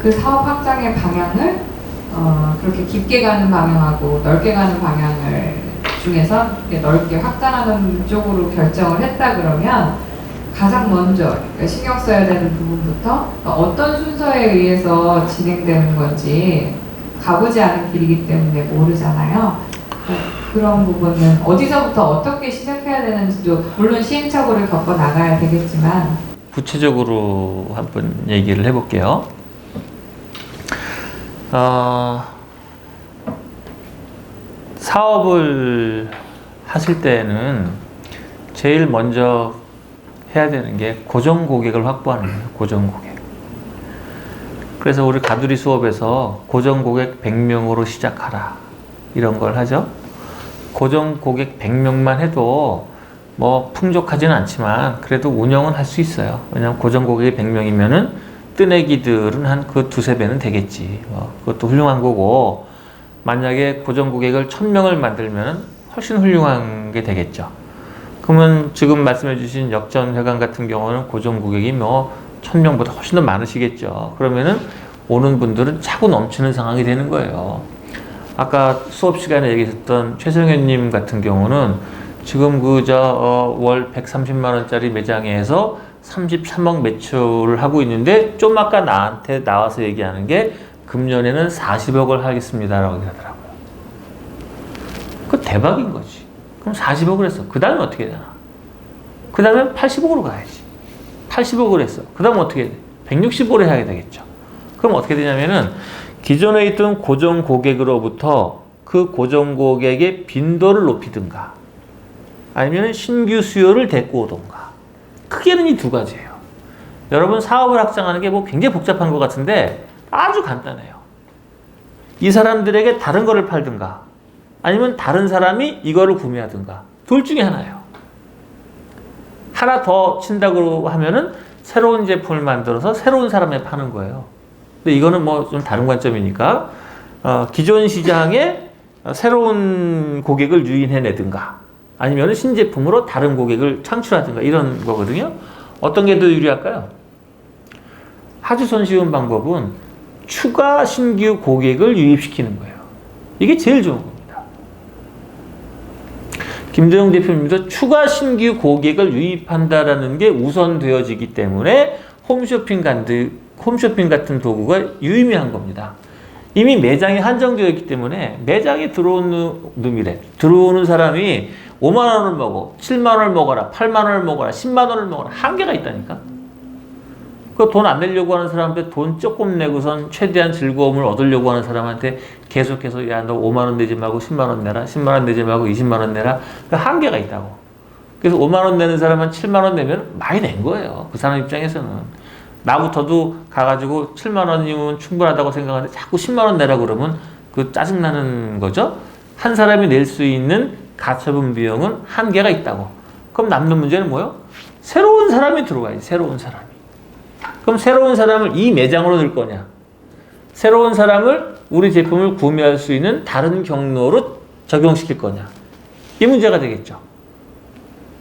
그 사업 확장의 방향을 그렇게 깊게 가는 방향하고 넓게 가는 방향을 중에서 넓게 확장하는 쪽으로 결정을 했다 그러면 가장 먼저 그러니까 신경 써야 되는 부분부터 어떤 순서에 의해서 진행되는 건지 가보지 않은 길이기 때문에 모르잖아요. 그런 부분은 어디서부터 어떻게 시작해야 되는지도 물론 시행착오를 겪어 나가야 되겠지만 구체적으로 한번 얘기를 해볼게요. 사업을 하실 때는 제일 먼저 해야 되는 게 고정 고객을 확보하는 거예요. 고정 고객. 그래서 우리 가두리 수업에서 고정 고객 100명으로 시작하라 이런 걸 하죠. 고정 고객 100명만 해도 뭐 풍족하지는 않지만 그래도 운영은 할 수 있어요. 왜냐하면 고정 고객이 100명이면은 뜨내기들은 한 그 두세 배는 되겠지. 그것도 훌륭한 거고, 만약에 고정 고객을 1000명을 만들면 훨씬 훌륭한 게 되겠죠. 그러면 지금 말씀해 주신 역전회관 같은 경우는 고정 고객이 뭐 1000명보다 훨씬 더 많으시겠죠. 그러면은 오는 분들은 차고 넘치는 상황이 되는 거예요. 아까 수업 시간에 얘기했던 최성현님 같은 경우는 지금 월 130만 원짜리 매장에서 33억 매출을 하고 있는데 좀 아까 나한테 나와서 얘기하는 게 금년에는 40억을 하겠습니다라고 하더라고요. 그 대박인 거지. 그럼 40억을 했어. 그 다음에 어떻게 되나? 그 다음에 80억으로 가야지. 80억을 했어. 그 다음에 어떻게 돼? 160억을 해야 되겠죠. 그럼 어떻게 되냐면은 기존에 있던 고정 고객으로부터 그 고정 고객의 빈도를 높이든가 아니면 신규 수요를 데리고 오던가. 크게는 이 두 가지예요. 여러분 사업을 확장하는 게 뭐 굉장히 복잡한 것 같은데 아주 간단해요. 이 사람들에게 다른 거를 팔든가 아니면 다른 사람이 이거를 구매하든가 둘 중에 하나예요. 하나 더 친다고 하면은 새로운 제품을 만들어서 새로운 사람에 파는 거예요. 근데 이거는 뭐 좀 다른 관점이니까 기존 시장에 새로운 고객을 유인해내든가 아니면 신제품으로 다른 고객을 창출하든가 이런 거거든요. 어떤 게 더 유리할까요? 아주 손쉬운 방법은 추가 신규 고객을 유입시키는 거예요. 이게 제일 좋은 겁니다. 김도영 대표님도 추가 신규 고객을 유입한다라는 게 우선되어지기 때문에 홈쇼핑 같은 도구가 유의미한 겁니다. 이미 매장이 한정되어 있기 때문에 매장에 들어오는 사람이 5만 원을 먹어, 7만 원을 먹어라, 8만 원을 먹어라, 10만 원을 먹어라 한계가 있다니까. 그 돈 안 내려고 하는 사람한테 돈 조금 내고선 최대한 즐거움을 얻으려고 하는 사람한테 계속해서 야 너 5만 원 내지 말고 10만 원 내라, 10만 원 내지 말고 20만 원 내라. 그 한계가 있다고. 그래서 5만 원 내는 사람은 7만 원 내면 많이 낸 거예요. 그 사람 입장에서는. 나부터도 가가지고 7만 원이면 충분하다고 생각하는데 자꾸 10만 원 내라고 그러면 그 짜증나는 거죠. 한 사람이 낼 수 있는 가처분 비용은 한계가 있다고. 그럼 남는 문제는 뭐예요? 새로운 사람이 들어와야지. 새로운 사람이. 그럼 새로운 사람을 이 매장으로 넣을 거냐? 새로운 사람을 우리 제품을 구매할 수 있는 다른 경로로 적용시킬 거냐? 이 문제가 되겠죠.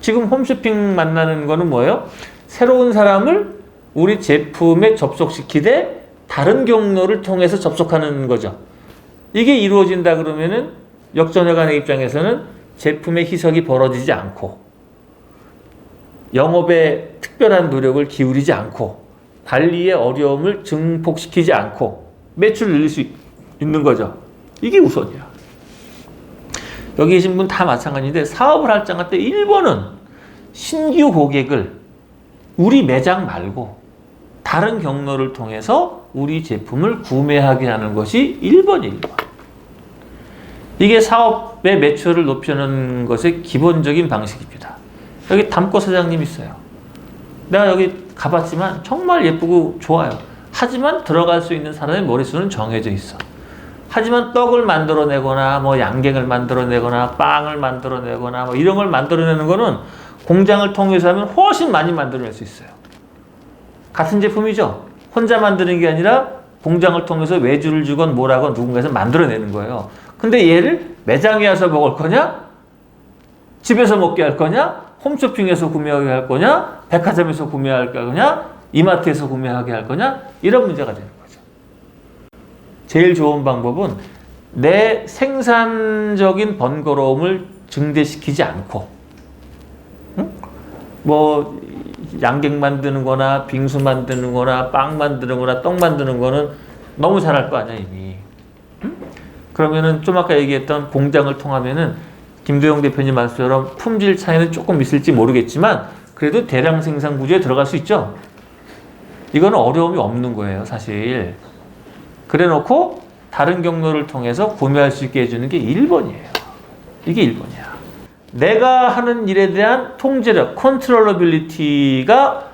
지금 홈쇼핑 만나는 거는 뭐예요? 새로운 사람을 우리 제품에 접속시키되 다른 경로를 통해서 접속하는 거죠. 이게 이루어진다 그러면은 역전회관의 입장에서는 제품의 희석이 벌어지지 않고 영업에 특별한 노력을 기울이지 않고 관리의 어려움을 증폭시키지 않고 매출을 늘릴 수 있는 거죠. 이게 우선이야. 여기 계신 분 다 마찬가지인데 사업을 할장할 때 1번은 신규 고객을 우리 매장 말고 다른 경로를 통해서 우리 제품을 구매하게 하는 것이 1번이에요. 1번. 이게 사업의 매출을 높이는 것의 기본적인 방식입니다. 여기 담고 사장님 있어요. 내가 여기 가봤지만 정말 예쁘고 좋아요. 하지만 들어갈 수 있는 사람의 머릿수는 정해져 있어. 하지만 떡을 만들어내거나 뭐 양갱을 만들어내거나 빵을 만들어내거나 뭐 이런 걸 만들어내는 거는 공장을 통해서 하면 훨씬 많이 만들어낼 수 있어요. 같은 제품이죠. 혼자 만드는 게 아니라 공장을 통해서 외주를 주건 뭐라건 누군가에서 만들어내는 거예요. 근데 얘를 매장에 와서 먹을 거냐? 집에서 먹게 할 거냐? 홈쇼핑에서 구매하게 할 거냐? 백화점에서 구매할 거냐? 이마트에서 구매하게 할 거냐? 이런 문제가 되는 거죠. 제일 좋은 방법은 내 생산적인 번거로움을 증대시키지 않고, 응? 뭐 양갱 만드는 거나 빙수 만드는 거나 빵 만드는 거나 떡 만드는 거는 너무 잘할 거 아니야 이미. 응? 그러면은 좀 아까 얘기했던 공장을 통하면은 김도영 대표님 말씀처럼 품질 차이는 조금 있을지 모르겠지만 그래도 대량 생산 구조에 들어갈 수 있죠. 이거는 어려움이 없는 거예요 사실. 그래 놓고 다른 경로를 통해서 구매할 수 있게 해주는 게 1번이에요. 이게 1번이야. 내가 하는 일에 대한 통제력, 컨트롤러빌리티가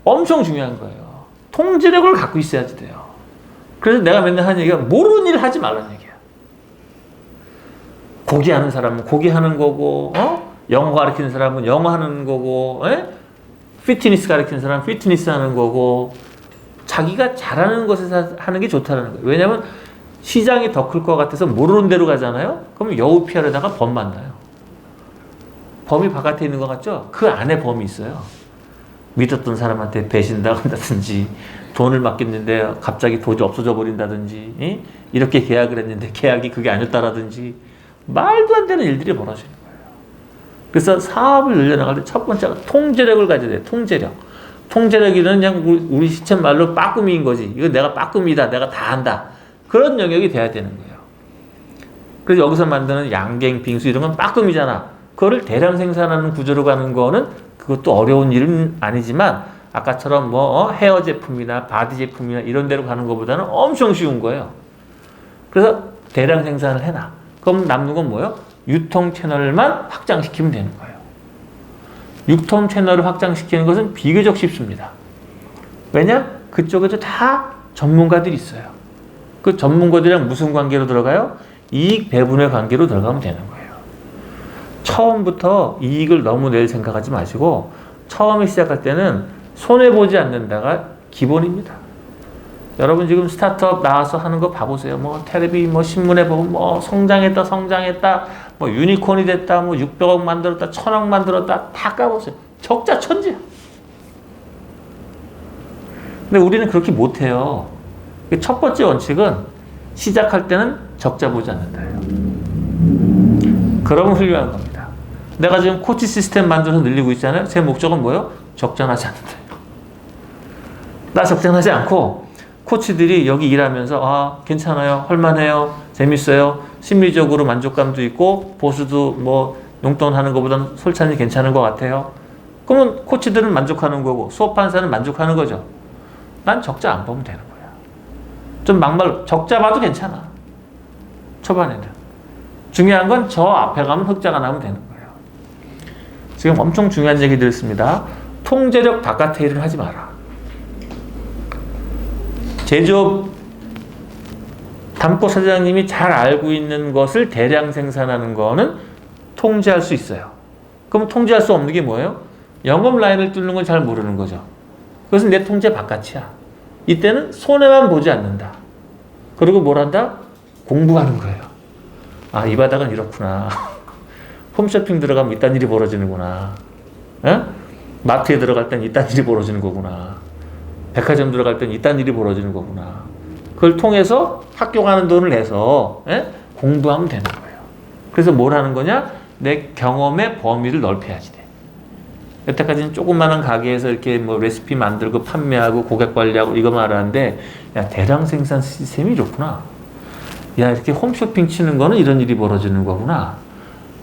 엄청 중요한 거예요. 통제력을 갖고 있어야지 돼요. 그래서 내가 맨날 하는 얘기가 모르는 일 하지 말라는 얘기야. 고기 하는 사람은 고기 하는 거고, 영어 가르치는 사람은 영어 하는 거고, 피트니스 가르치는 사람은 피트니스 하는 거고, 자기가 잘하는 것에서 하는 게 좋다는 거예요. 왜냐하면 시장이 더 클 것 같아서 모르는 대로 가잖아요. 그럼 여우 피하려다가 범 만나요. 범이 바깥에 있는 것 같죠? 그 안에 범이 있어요. 믿었던 사람한테 배신당한다든지, 돈을 맡겼는데 갑자기 돈이 없어져 버린다든지, 이렇게 계약을 했는데 계약이 그게 아니었다라든지, 말도 안 되는 일들이 벌어지는 거예요. 그래서 사업을 늘려나갈 때 첫 번째가 통제력을 가져야 돼요. 통제력. 통제력이는 그냥 우리 시체 말로 빠꾸미인 거지. 이거 내가 빠꾸미다. 내가 다 한다. 그런 영역이 돼야 되는 거예요. 그래서 여기서 만드는 양갱, 빙수 이런 건 빠꾸미잖아. 그거를 대량 생산하는 구조로 가는 거는 그것도 어려운 일은 아니지만 아까처럼 뭐 헤어 제품이나 바디 제품이나 이런 데로 가는 것보다는 엄청 쉬운 거예요. 그래서 대량 생산을 해놔. 그럼 남는 건 뭐예요? 유통 채널만 확장시키면 되는 거예요. 유통 채널을 확장시키는 것은 비교적 쉽습니다. 왜냐? 그쪽에도 다 전문가들이 있어요. 그 전문가들이랑 무슨 관계로 들어가요? 이익 배분의 관계로 들어가면 되는 거예요. 처음부터 이익을 너무 낼 생각하지 마시고 처음에 시작할 때는 손해보지 않는다가 기본입니다. 여러분 지금 스타트업 나와서 하는 거 봐보세요. 뭐 텔레비 뭐 신문에 보면 뭐 성장했다 뭐 유니콘이 됐다 뭐 600억 만들었다 1000억 만들었다 다 까보세요. 적자 천지야. 근데 우리는 그렇게 못해요. 첫 번째 원칙은 시작할 때는 적자 보지 않는다예요. 그러면 훌륭한 겁니다. 내가 지금 코치 시스템 만들어서 늘리고 있잖아요. 제 목적은 뭐예요? 적자나지 않는다예요. 나 적자나지 않고 코치들이 여기 일하면서 괜찮아요, 할만해요, 재밌어요, 심리적으로 만족감도 있고 보수도 뭐 용돈 하는 것보다는 솔찬히 괜찮은 것 같아요. 그러면 코치들은 만족하는 거고 수업하는 사람은 만족하는 거죠. 난 적자 안 보면 되는 거야. 좀 막말 적자 봐도 괜찮아. 초반에는. 중요한 건 저 앞에 가면 흑자가 나면 되는 거예요. 지금 엄청 중요한 얘기 들었습니다. 통제력 바깥의 일을 하지 마라. 제조업 담고 사장님이 잘 알고 있는 것을 대량 생산하는 거는 통제할 수 있어요. 그럼 통제할 수 없는 게 뭐예요? 영업 라인을 뚫는 건 잘 모르는 거죠. 그것은 내 통제 바깥이야. 이때는 손해만 보지 않는다. 그리고 뭘 한다? 공부하는 거예요. 아, 이 바닥은 이렇구나. 홈쇼핑 들어가면 이딴 일이 벌어지는구나. 마트에 들어갈 땐 이딴 일이 벌어지는 거구나. 백화점 들어갈 땐 이딴 일이 벌어지는 거구나. 그걸 통해서 학교 가는 돈을 내서 공부하면 되는 거예요. 그래서 뭘 하는 거냐? 내 경험의 범위를 넓혀야지 돼. 여태까지는 조그마한 가게에서 이렇게 뭐 레시피 만들고 판매하고 고객 관리하고 이거만 알았는데, 야, 대량 생산 시스템이 이렇구나. 야, 이렇게 홈쇼핑 치는 거는 이런 일이 벌어지는 거구나.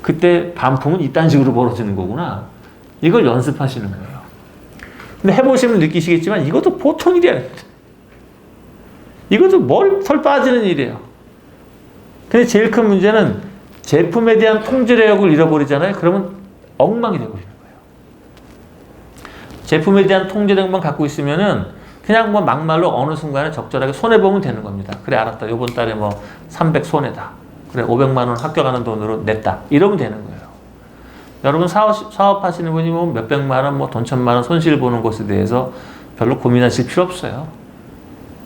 그때 반품은 이딴 식으로 벌어지는 거구나. 이걸 연습하시는 거예요. 근데 해보시면 느끼시겠지만 이것도 보통 일이 아닙니다. 이것도 털 빠지는 일이에요. 근데 제일 큰 문제는 제품에 대한 통제력을 잃어버리잖아요. 그러면 엉망이 되어버리는 거예요. 제품에 대한 통제력만 갖고 있으면은 그냥 뭐 막말로 어느 순간에 적절하게 손해보면 되는 겁니다. 그래, 알았다. 이번 달에 뭐 300 손해다. 그래, 500만 원 학교 가는 돈으로 냈다. 이러면 되는 거예요. 여러분 사업하시는 분이 뭐 몇백만 원, 뭐 돈 천만 원 손실 보는 것에 대해서 별로 고민하실 필요 없어요.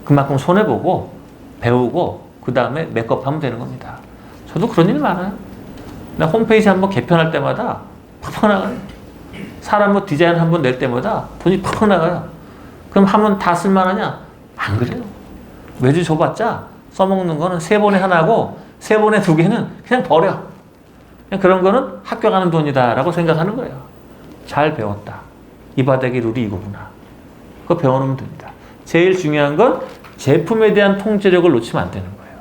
그만큼 손해보고 배우고 그 다음에 메이크업하면 되는 겁니다. 저도 그런 일 많아요. 나 홈페이지 한번 개편할 때마다 팍팍 나가요. 사람 뭐 디자인 한번 낼 때마다 돈이 팍팍 나가요. 그럼 하면 다 쓸만하냐? 안 그래요. 외주 줘봤자 써먹는 거는 3번에 하나고 3번에 2개는 그냥 버려. 그냥 그런 거는 학교 가는 돈이다라고 생각하는 거예요. 잘 배웠다. 이 바닥의 룰이 이거구나. 그거 배워놓으면 됩니다. 제일 중요한 건 제품에 대한 통제력을 놓치면 안 되는 거예요.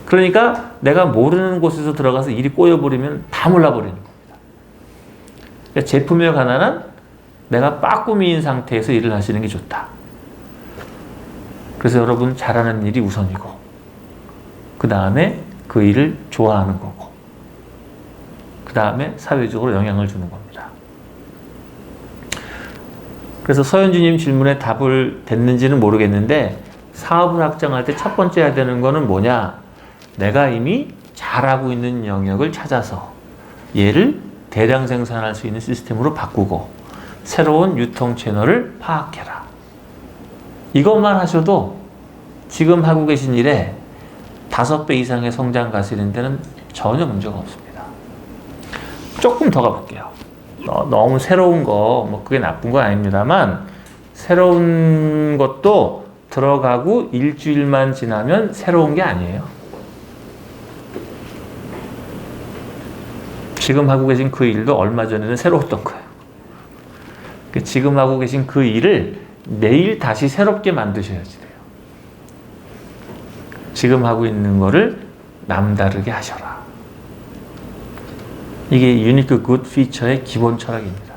그러니까 내가 모르는 곳에서 들어가서 일이 꼬여버리면 다 몰라버리는 겁니다. 그러니까 제품에 관한 한 내가 빠꾸미인 상태에서 일을 하시는 게 좋다. 그래서 여러분 잘하는 일이 우선이고 그 다음에 그 일을 좋아하는 거고 그 다음에 사회적으로 영향을 주는 겁니다. 그래서 서현주님 질문에 답을 됐는지는 모르겠는데 사업을 확장할 때 첫 번째 해야 되는 거는 뭐냐? 내가 이미 잘하고 있는 영역을 찾아서 얘를 대량 생산할 수 있는 시스템으로 바꾸고 새로운 유통 채널을 파악해라. 이것만 하셔도 지금 하고 계신 일에 5배 이상의 성장 가시는 데는 전혀 문제가 없습니다. 조금 더 가볼게요. 너무 새로운 거, 뭐 그게 나쁜 건 아닙니다만 새로운 것도 들어가고 일주일만 지나면 새로운 게 아니에요. 지금 하고 계신 그 일도 얼마 전에는 새로웠던 거예요. 지금 하고 계신 그 일을 내일 다시 새롭게 만드셔야지 돼요. 지금 하고 있는 거를 남다르게 하셔라. 이게 유니크 굿 피처의 기본 철학입니다.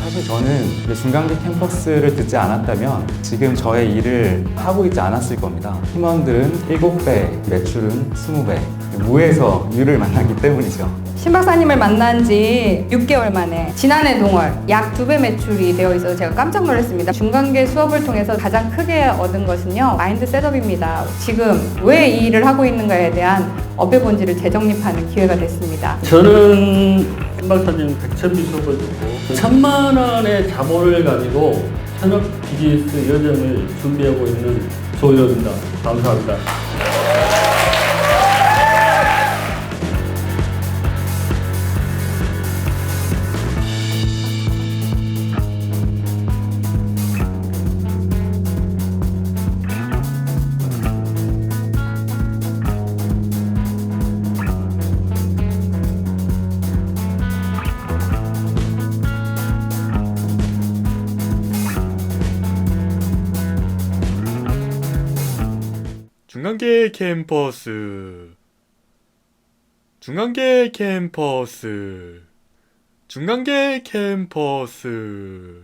사실 저는 중간계 캠퍼스를 듣지 않았다면 지금 저의 일을 하고 있지 않았을 겁니다. 팀원들은 7배, 매출은 20배. 무에서 유를 만났기 때문이죠. 신 박사님을 만난 지 6개월 만에 지난해 동월 약 2배 매출이 되어 있어서 제가 깜짝 놀랐습니다. 중간계 수업을 통해서 가장 크게 얻은 것은요, 마인드 셋업입니다. 지금 왜 이 일을 하고 있는가에 대한 업의 본질을 재정립하는 기회가 됐습니다. 저는 신 박사님 백천비 수업을 듣고 1,000만 원의 자본을 가지고 현업 비즈니스 여정을 준비하고 있는 조일호입니다. 감사합니다. 중간계 캠퍼스 중간계 캠퍼스 중간계 캠퍼스